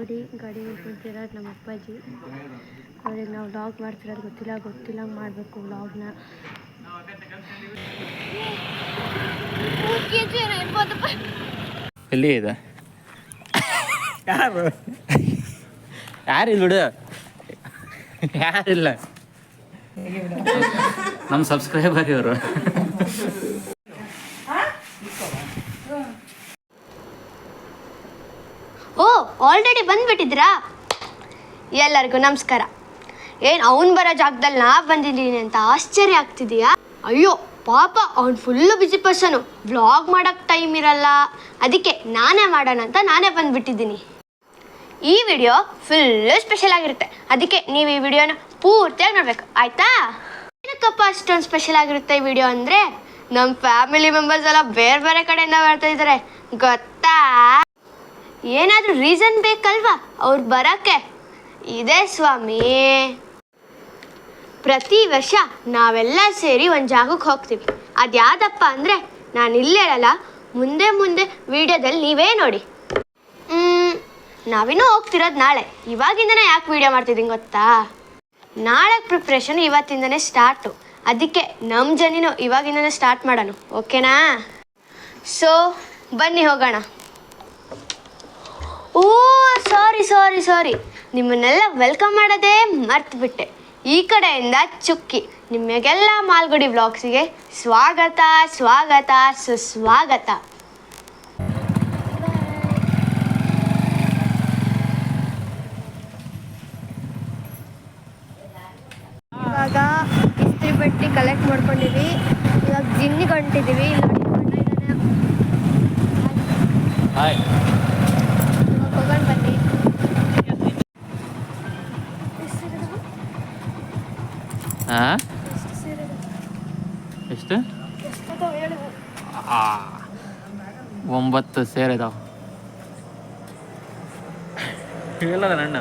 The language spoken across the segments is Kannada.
ನೋಡಿ ಗಾಡಿ ಕುಂತಿರೋದು ನಮ್ಮ ಅಪ್ಪಾಜಿ. ಅವ್ರಿಗೆ ನಾವು ವ್ಲಾಗ್ ಮಾಡ್ತಿರೋದು ಗೊತ್ತಿಲ್ಲ ಮಾಡಬೇಕು ವ್ಲಾಗ್ನ. ಎಲ್ಲಿ ಇದೆ ಯಾರಿಲ್ಲ ಬಿಡು, ಯಾರಿಲ್ಲ ನಮ್ಮ ಸಬ್ಸ್ಕ್ರೈಬರ್ ಇವರು. ಓ ಆಲ್ರೆಡಿ ಬಂದ್ಬಿಟ್ಟಿದ್ರಾ? ಎಲ್ಲರಿಗೂ ನಮಸ್ಕಾರ. ಏನು ಅವ್ನು ಬರೋ ಜಾಗದಲ್ಲಿ ನಾ ಬಂದಿದ್ದೀನಿ ಅಂತ ಆಶ್ಚರ್ಯ ಆಗ್ತಿದೆಯಾ? ಅಯ್ಯೋ ಪಾಪ ಅವ್ನು ಫುಲ್ಲು ಬಿಸಿ ಪರ್ಸನು, ವ್ಲಾಗ್ ಮಾಡೋಕ್ಕೆ ಟೈಮ್ ಇರಲ್ಲ. ಅದಕ್ಕೆ ನಾನೇ ಮಾಡೋಣ ಅಂತ ನಾನೇ ಬಂದುಬಿಟ್ಟಿದ್ದೀನಿ. ಈ ವಿಡಿಯೋ ಫುಲ್ಲು ಸ್ಪೆಷಲ್ ಆಗಿರುತ್ತೆ, ಅದಕ್ಕೆ ನೀವು ಈ ವಿಡಿಯೋನ ಪೂರ್ತಿಯಾಗಿ ನೋಡಬೇಕು, ಆಯಿತಾ? ಏನಕ್ಕಪ್ಪ ಅಷ್ಟೊಂದು ಸ್ಪೆಷಲ್ ಆಗಿರುತ್ತೆ ಈ ವಿಡಿಯೋ ಅಂದರೆ, ನಮ್ಮ ಫ್ಯಾಮಿಲಿ ಮೆಂಬರ್ಸ್ ಎಲ್ಲ ಬೇರೆ ಬೇರೆ ಕಡೆಯಿಂದ ಬರ್ತಾ ಇದ್ದಾರೆ ಗೊತ್ತಾ? ಏನಾದರೂ ರೀಸನ್ ಬೇಕಲ್ವಾ ಅವ್ರು ಬರೋಕ್ಕೆ? ಇದೆ ಸ್ವಾಮಿ, ಪ್ರತಿ ವರ್ಷ ನಾವೆಲ್ಲ ಸೇರಿ ಒಂದು ಜಾಗಕ್ಕೆ ಹೋಗ್ತೀವಿ. ಅದು ಯಾವುದಪ್ಪ ಅಂದರೆ ನಾನು ಇಲ್ಲೇ ಇರಲ್ಲ, ಮುಂದೆ ವಿಡಿಯೋದಲ್ಲಿ ನೀವೇ ನೋಡಿ. ನಾವಿನ್ನೂ ಹೋಗ್ತಿರೋದು ನಾಳೆ. ಇವಾಗಿಂದನೇ ಯಾಕೆ ವಿಡಿಯೋ ಮಾಡ್ತಿದ್ದೀನಿ ಗೊತ್ತಾ? ನಾಳೆ ಪ್ರಿಪ್ರೇಷನ್ ಇವತ್ತಿಂದನೇ ಸ್ಟಾರ್ಟು, ಅದಕ್ಕೆ ನಮ್ಮ ಜರ್ನಿನೂ ಇವಾಗಿಂದನೇ ಸ್ಟಾರ್ಟ್ ಮಾಡೋಣ, ಓಕೆನಾ? ಸೊ ಬನ್ನಿ ಹೋಗೋಣ. ಓ ಸಾರಿ, ನಿಮ್ಮನ್ನೆಲ್ಲ ವೆಲ್ಕಮ್ ಮಾಡೋದೇ ಮರ್ತುಬಿಟ್ಟೆ. ಈ ಕಡೆಯಿಂದ ಚುಕ್ಕಿ. ನಿಮಗೆಲ್ಲ ಮಾಲ್ಗುಡಿ ವ್ಲಾಗ್ಸಿಗೆ ಸ್ವಾಗತ ಸುಸ್ವಾಗತ. ಇವಾಗ ಇಸ್ತ್ರಿ ಬಟ್ಟೆ ಕಲೆಕ್ಟ್ ಮಾಡ್ಕೊಂಡಿವಿ. ಇವಾಗ ಜಿಮ್ನಿಗೆ ಹೊಂಟಿದ್ದೀವಿ. ಇವಾಗ ಹೋಗೋಣ ಬನ್ನಿ. ಎಷ್ಟು 9 ಸೇರ್ ಇದಾವ. ಹೇಳದ ನನ್ನ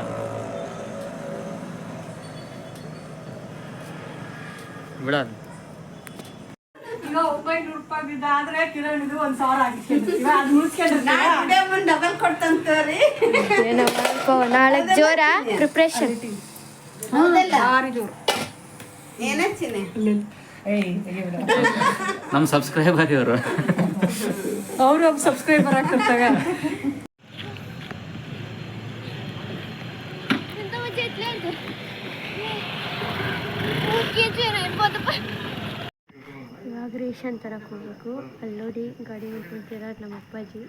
ಬಿಡ. ಈಗ 900 ರೂಪಾಯಿ ಬಿದ್ದಾದ್ರೆ ಕಿರಣ್ ಇದು 1000 ಆಗಿತ್ತು. ಡಬಲ್ ಕೊಡ್ತಂತೀ. ನಾಳೆ ಜೋರ ಪ್ರಿಪ್ರೇಷನ್. ನಮ್ಮ ಸಬ್ಸ್ಕ್ರೈಬರ್ ಇವರು. ಅವರು ಸಬ್ಸ್ಕ್ರೈಬರ್ ಆಗ್ತಿರ್ತಾಗ. ಇವಾಗ ರೇಷನ್ ತರಕ್ಕೆ ಹೋಗ್ಬೇಕು. ಅಲ್ಲಿ ನೋಡಿ ಗಾಡಿ ಕುಂತಿರೋದು ನಮ್ಮ ಅಪ್ಪಾಜಿ.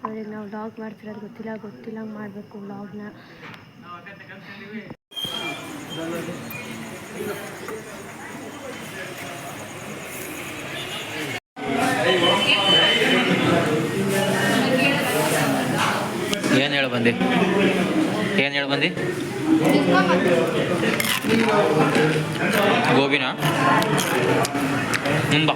ಅವ್ರಿಗೆ ನಾವು ವ್ಲಾಗ್ ಮಾಡ್ತಿರೋದು ಗೊತ್ತಿಲ್ಲ ಮಾಡಬೇಕು ವ್ಲಾಗ್ನ. ಏನು ಹೇಳಿ ಬಂದು ಗೋಬಿನ ಮುಂಬ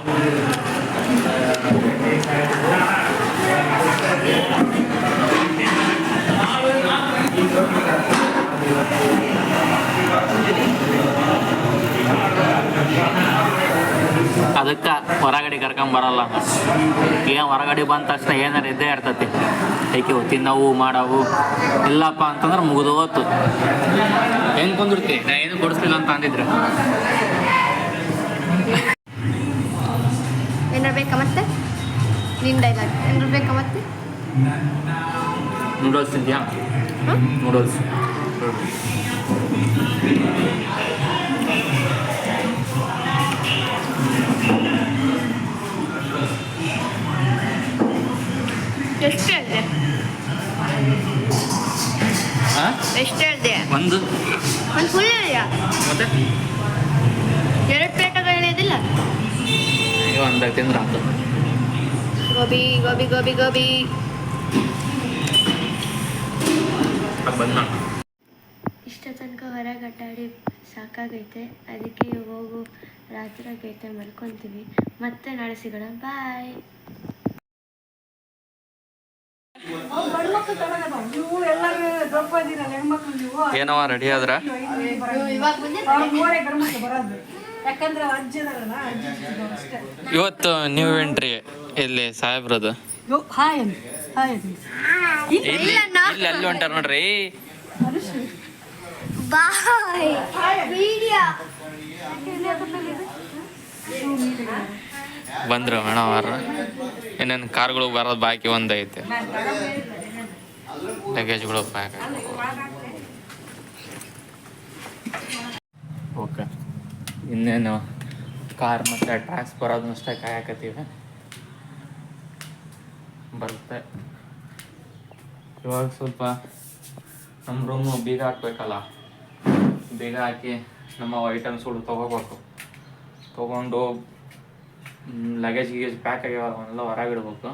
ಅದಕ್ಕೆ ಹೊರಗಡೆ ಕರ್ಕೊಂಬರಲ್ಲ. ಏನು ಹೊರಗಡೆ ಬಂದ ತಕ್ಷಣ ಏನಾರು ಇದ್ದೇ ಇರ್ತತಿ. ಐಕೆ ತಿನ್ನವು ಮಾಡವು ಇಲ್ಲಪ್ಪ ಅಂತಂದ್ರೆ ಮುಗಿದು ಹೋತು. ಹೆಂಗೆ ಕುಂದಿರ್ತಿ? ನಾ ಏನು ಕೊಡಿಸ್ಲಿಲ್ಲ ಅಂತ ಅಂದಿದ್ರೆ. ಏನಾರು ಬೇಕಾ ಮತ್ತೆ? ನಿನ್ನ ಡೈಲಾಗ್ ಏನಾರು ಬೇಕಾ ಮತ್ತೆ? ನೂಡಲ್ಸ್ ಇದೆಯಾ? ನೂಡಲ್ಸ್ ಎಷ್ಟು ಹೇಳಿದೆ? ಒಂದು ಫುಲ್ ಹೇಳಿಯಾ? ಮತ್ತೆ 2 ಪ್ಲೇಟಾಗ ಹೇಳಿಯೋದಿಲ್ಲ? ಒಂದಾಗ ತಿಂದ್ರೆ ಆಯ್ತು. ಗೋಬಿ ಬಂದ ಇಷ್ಟ ತನಕ ಹೊರಗೆ ಅಡ್ಡಾಡಿ ಸಾಕಾಗೈತೆ. ಅದಕ್ಕೆ ಹೋಗು ರಾತ್ರಿ ಆಗೈತೆ, ಮಲ್ಕೊತೀವಿ. ಮತ್ತೆ ನಾಳೆ ಸಿಗೋಣ, ಬಾಯ್. ಏನವ ರೆಡಿ ಆದ್ರ? ಇವತ್ತು ನ್ಯೂ ಎಂಟ್ರಿ ಇಲ್ಲಿ ಸಾಹೇಬ್ರದ್ದು. ಹಾಯ್ ಇಲ್ಲಿ ಅಲ್ಲಿ ಹೊಂಟಾರ ನೋಡ್ರಿ. ಬಾಯ್ ವಿಡಿಯೋ ಬಂದ್ರು ಮೇಡಮ್ ಅವ್ರ. ಇನ್ನೇನು ಕಾರ್ಗಳು ಬರೋದು ಬಾಕಿ ಒಂದೈತೆ. ಲಗೇಜ್ಗಳು ಪ್ಯಾಕ್ ಓಕೆ. ಇನ್ನೇನು ಕಾರ್ ಮತ್ತು ಟ್ಯಾಕ್ಸ್ ಬರೋದನ್ನಷ್ಟೇ ಕಾಯಕತ್ತೀವಿ. ಬರುತ್ತೆ ಇವಾಗ. ಸ್ವಲ್ಪ ನಮ್ಮ ರೂಮು ಬೀಗ ಹಾಕ್ಬೇಕಲ್ಲ, ಬೀಗ ಹಾಕಿ ನಮ್ಮ ಐಟಮ್ಸ್ಗಳು ತೊಗೋಬೇಕು. ತೊಗೊಂಡು ಲಗೇಜ್ ಗಿಗೇಜ್ ಪ್ಯಾಕ್ ಆಗ್ಯಾವ ಅವನ್ನೆಲ್ಲ ಹೊರಗಿಡ್ಬೇಕು.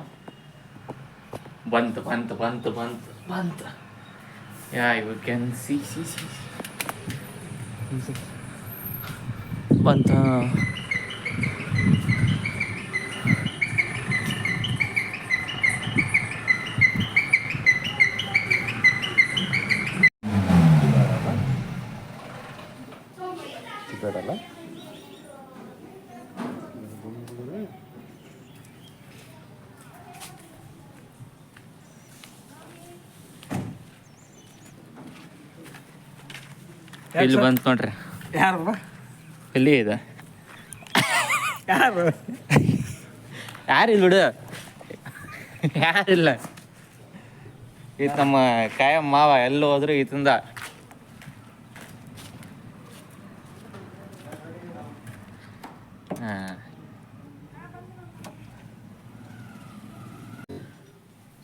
ಬಂತು ಯಾ ಯು ಕ್ಯಾನ್ ಸಿ ಬಂತ. ಬೇಡಲ್ಲ ಇಲ್ಲಿ ಬಂತು ನೋಡ್ರಿ. ಯಾರು ಎಲ್ಲಿ ಇದೆ? ಯಾರು ಯಾರಿಲ್ಲ ಬಿಡು, ಯಾರಿಲ್ಲ. ಈತ ನಮ್ಮ ಕಾಯಂ ಮಾವ. ಎಲ್ಲ ಹೋದ್ರು ಈತಂದ.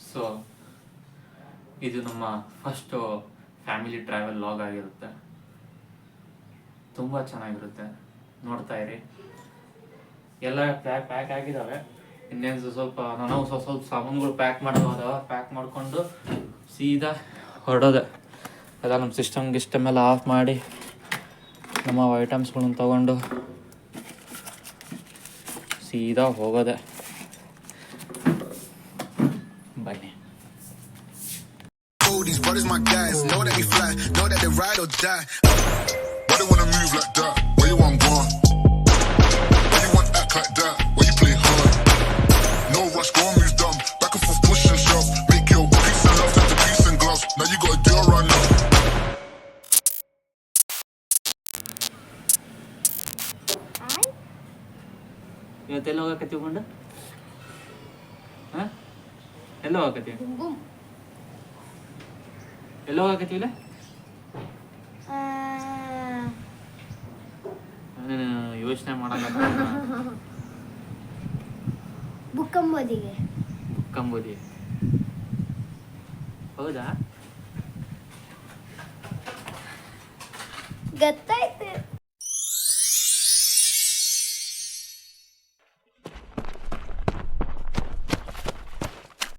ಸೊ ಇದು ನಮ್ಮ ಫಸ್ಟು ಫ್ಯಾಮಿಲಿ ಟ್ರಾವೆಲ್ ಲಾಗ್ ಆಗಿರುತ್ತೆ. ತುಂಬ ಚೆನ್ನಾಗಿರುತ್ತೆ, ನೋಡ್ತಾ ಇರಿ. ಎಲ್ಲ ಪ್ಯಾಕ್ ಆಗಿದ್ದಾವೆ. ಇನ್ನೇನು ಸ್ವಲ್ಪ ನಾನು ಸ್ವಲ್ಪ ಸಾಮಾನುಗಳು ಪ್ಯಾಕ್ ಮಾಡೋದವ. ಪ್ಯಾಕ್ ಮಾಡಿಕೊಂಡು ಸೀದಾ ಹೊರಡೋದೆ. ಎಲ್ಲ ನಮ್ಮ ಸಿಸ್ಟಮ್ ಎಲ್ಲ ಆಫ್ ಮಾಡಿ ನಮ್ಮ ಐಟಮ್ಸ್ಗಳನ್ನ ತಗೊಂಡು ಸೀದಾ ಹೋಗೋದೆ. ಬನ್ನಿ. These brothers my guys, know that we fly, know that they ride or die. Why they wanna move like that? Where you want gone? Why you want act like that? Why you play hard? No rush, go and move dumb. Back and forth, push and shove. Make your peace and love turn to peace and gloves. Now you got a deal run now. ಇವತ್ತೆಲ್ಲ ಹೋಗಕತ್ತೀವಿ ಕೊಂಡು? ಹಾಂ, ಎಲ್ಲ ಹೋಗಕತ್ತೀವಿ? ಎಲ್ಲ ಹೋಗಕತ್ತೀವಿಲ್ಲ? ಯೋಚನೆ ಮಾಡಲ್ಲ. ಬುಕ್ಕಂಬೋದಿಗೆ. ಬುಕ್ಕಂಬೋದಿ ಹೌದಾ? ಗೊತ್ತಾಯ್ತು.